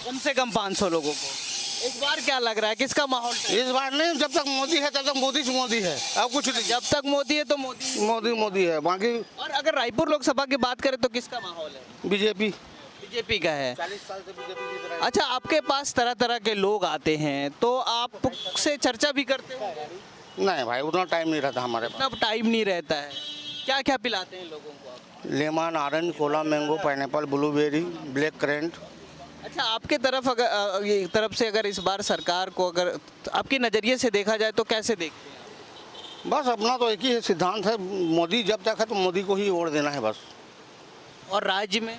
कम से कम 500 लोगों को। इस बार क्या लग रहा है, किसका माहौल? इस बार नहीं, जब तक मोदी है तब तक मोदी से मोदी है, अब कुछ नहीं। जब तक मोदी है तो मोदी। मोदी मोदी है, बाकी और अगर रायपुर लोकसभा की बात करें तो किसका माहौल है? बीजेपी। बीजेपी का है। 40 साल से बीजेपी जीत रहा है। अच्छा, आपके पास तरह तरह के लोग आते हैं तो आप से चर्चा भी करते हो? नहीं भाई, उतना टाइम नहीं रहता हमारे पास। इतना टाइम नहीं रहता है। क्या क्या पिलाते हैं लोगों को आप? Lemon, orange, Cola, mango, pineapple, blueberry, black currant. अच्छा, आपके तरफ अगर ये तरफ से अगर इस बार सरकार को अगर आपके नज़रिए से देखा जाए तो कैसे देखते हैं? बस अपना तो एक ही है सिद्धांत है, मोदी जब तक है तो मोदी को ही वोट देना है बस। और राज्य में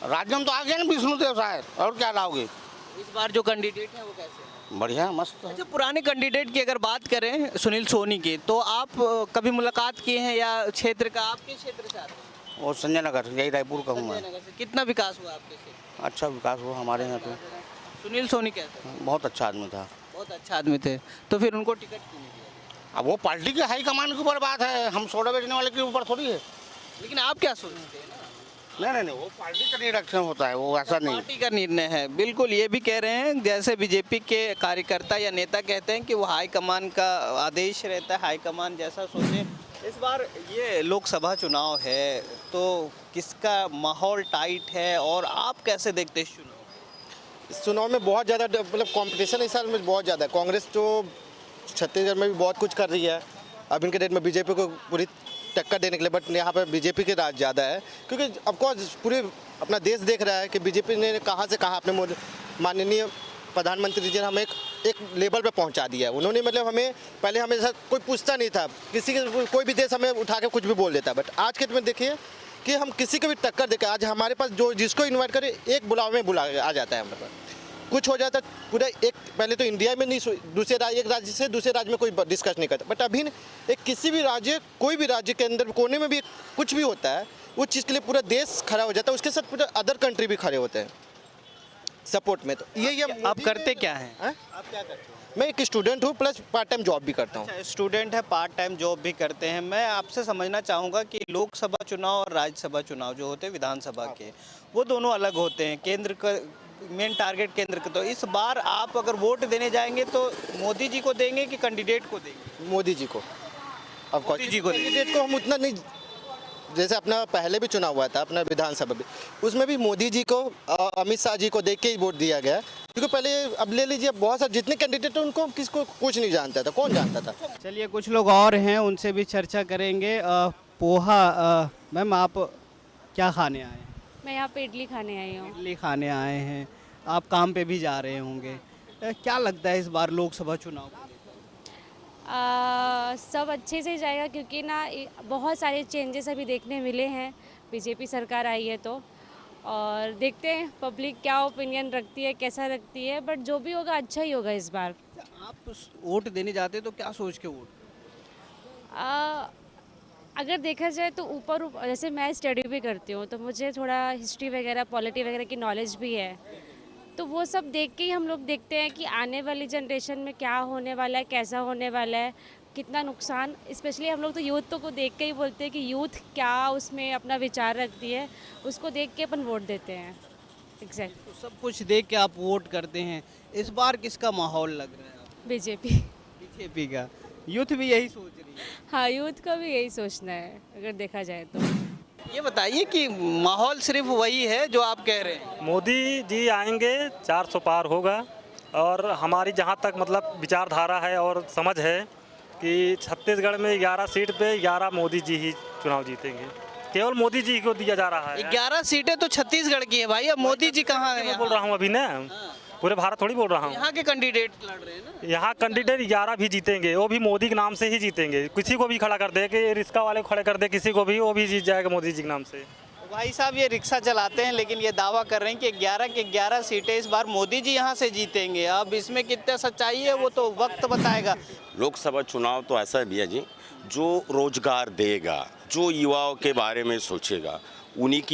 राज्य में तो आ गया ना विष्णुदेव साहब, और क्या लाओगे? इस बार जो कैंडिडेट है वो कैसे है? बढ़िया है, मस्त है। अच्छा, पुराने कैंडिडेट की अगर बात करें सुनील सोनी की, तो आप कभी मुलाकात किए हैं या क्षेत्र का, आपके क्षेत्र से आते हैं? और संजय नगर, यही रायपुर का हूँ मैं। संजय नगर से कितना विकास हुआ आपके क्षेत्र? अच्छा विकास हुआ हमारे यहाँ तो। सुनील सोनी कैसे? बहुत अच्छा आदमी था। बहुत अच्छा आदमी थे, तो फिर उनको टिकट क्यों नहीं दिया? अब वो पार्टी के हाई कमान के ऊपर बात है, हम सोडा बेचने वाले के ऊपर थोड़ी है। लेकिन आप क्या सोचते हैं? नहीं, वो पार्टी का निरीक्षण होता है, वो ऐसा नहीं। पार्टी का निर्णय है, बिल्कुल। ये भी कह रहे हैं जैसे बीजेपी के कार्यकर्ता या नेता कहते हैं कि वो हाईकमान का आदेश रहता है, हाईकमान जैसा सोचे। इस बार ये लोकसभा चुनाव है तो किसका माहौल टाइट है और आप कैसे देखते हैं इस चुनाव? इस चुनाव में बहुत ज़्यादा मतलब कंपटीशन इस साल में बहुत ज़्यादा है। कांग्रेस तो छत्तीसगढ़ में भी बहुत कुछ कर रही है, अब इनके डेट में बीजेपी को पूरी टक्कर देने के लिए, बट यहाँ पर बीजेपी के राज ज़्यादा है, क्योंकि ऑफकोर्स पूरे अपना देश देख रहा है कि बीजेपी ने कहाँ से कहाँ अपने माननीय प्रधानमंत्री जी ने हमें एक लेवल पे पहुंचा दिया है। उन्होंने मतलब हमें पहले हमें कोई पूछता नहीं था, किसी के कोई भी देश हमें उठा के कुछ भी बोल देता, बट आज के में देखिए कि हम किसी को भी टक्कर देकर आज हमारे पास जो जिसको इन्वाइट करे एक बुलावे में बुला आ जाता है हमारे पास। कुछ हो जाता पूरा एक, पहले तो इंडिया में नहीं, दूसरे राज्य, एक राज्य से दूसरे राज्य में कोई डिस्कस नहीं करता, बट अभी एक किसी भी राज्य, कोई भी राज्य के अंदर कोने में भी कुछ भी होता है, उस चीज़ के लिए पूरा देश खड़ा हो जाता है, उसके साथ पूरा अदर कंट्री भी खड़े होते हैं सपोर्ट में। तो ये आप करते क्या हैं? आप क्या करते हैं? मैं एक स्टूडेंट हूँ, प्लस पार्ट टाइम जॉब भी करता हूँ। अच्छा, स्टूडेंट है, पार्ट टाइम जॉब भी करते हैं। मैं आपसे समझना चाहूँगा कि लोकसभा चुनाव और राज्यसभा चुनाव जो होते हैं विधानसभा के, वो दोनों अलग होते हैं। केंद्र का मेन टारगेट केंद्र का, तो इस बार आप अगर वोट देने जाएंगे तो मोदी जी को देंगे कि कैंडिडेट को देंगे? मोदी जी को। अब मोदी जी को कैंडिडेट को हम उतना नहीं, जैसे अपना पहले भी चुनाव हुआ था अपना विधानसभा भी, उसमें भी मोदी जी को अमित शाह जी को देख के ही वोट दिया गया, क्योंकि पहले अब ले लीजिए बहुत सारे जितने कैंडिडेट हैं उनको किसको कुछ नहीं जानता था, कौन जानता था। चलिए, कुछ लोग और हैं, उनसे भी चर्चा करेंगे। पोहा, मैम आप क्या खाने आए हैं? मैं यहाँ पे इडली खाने आई हूँ। इडली खाने आए हैं, आप काम पे भी जा रहे होंगे। क्या लगता है इस बार लोकसभा चुनाव को लेकर? सब अच्छे से जाएगा, क्योंकि ना बहुत सारे चेंजेस अभी देखने मिले हैं, बीजेपी सरकार आई है तो, और देखते हैं पब्लिक क्या ओपिनियन रखती है, कैसा रखती है, बट जो भी होगा अच्छा ही होगा इस बार। आप वोट देने जाते हैं तो क्या सोच के वोट? अगर देखा जाए तो ऊपर जैसे मैं स्टडी भी करती हूँ तो मुझे थोड़ा हिस्ट्री वगैरह, पॉलिटी वगैरह की नॉलेज भी है, तो वो सब देख के ही हम लोग देखते हैं कि आने वाली जनरेशन में क्या होने वाला है, कैसा होने वाला है, कितना नुकसान। स्पेशली हम लोग तो यूथ को देख के ही बोलते हैं कि यूथ क्या उसमें अपना विचार रखती है, उसको देख के अपन वोट देते हैं। एग्जैक्ट, तो सब कुछ देख के आप वोट करते हैं। इस बार किसका माहौल लग रहा है आपको? बीजेपी। बीजेपी का। यूथ भी यही सोच रही है? हाँ, यूथ का भी यही सोचना है अगर देखा जाए तो। ये बताइए कि माहौल सिर्फ वही है जो आप कह रहे हैं? मोदी जी आएंगे 400 पार होगा, और हमारी जहाँ तक मतलब विचारधारा है और समझ है कि छत्तीसगढ़ में 11 सीट पे 11 मोदी जी ही चुनाव जीतेंगे। केवल मोदी जी को दिया जा रहा है। 11 सीटें तो छत्तीसगढ़ की है भाई, अब मोदी जी कहाँ है? मैं बोल रहा हूँ अभी ना, पूरे भारत थोड़ी बोल रहा हूँ। यहाँ के कैंडिडेट लड़ रहे हैं ना। यहाँ कैंडिडेट 11 भी जीतेंगे, वो भी मोदी के नाम से ही जीतेंगे। किसी को भी खड़ा कर दे, कि रिक्शा वाले को खड़े कर दे किसी को भी, वो भी जीत जाएगा मोदी जी के नाम से। भाई साहब ये रिक्शा चलाते हैं, लेकिन ये दावा कर रहे हैं कि 11 के 11 सीटें इस बार मोदी जी यहाँ से जीतेंगे। अब इसमें कितना सच्चाई है वो तो वक्त बताएगा। लोकसभा चुनाव तो ऐसा है भैया जी, जो रोजगार देगा, जो युवाओं के बारे में सोचेगा, उन्हीं की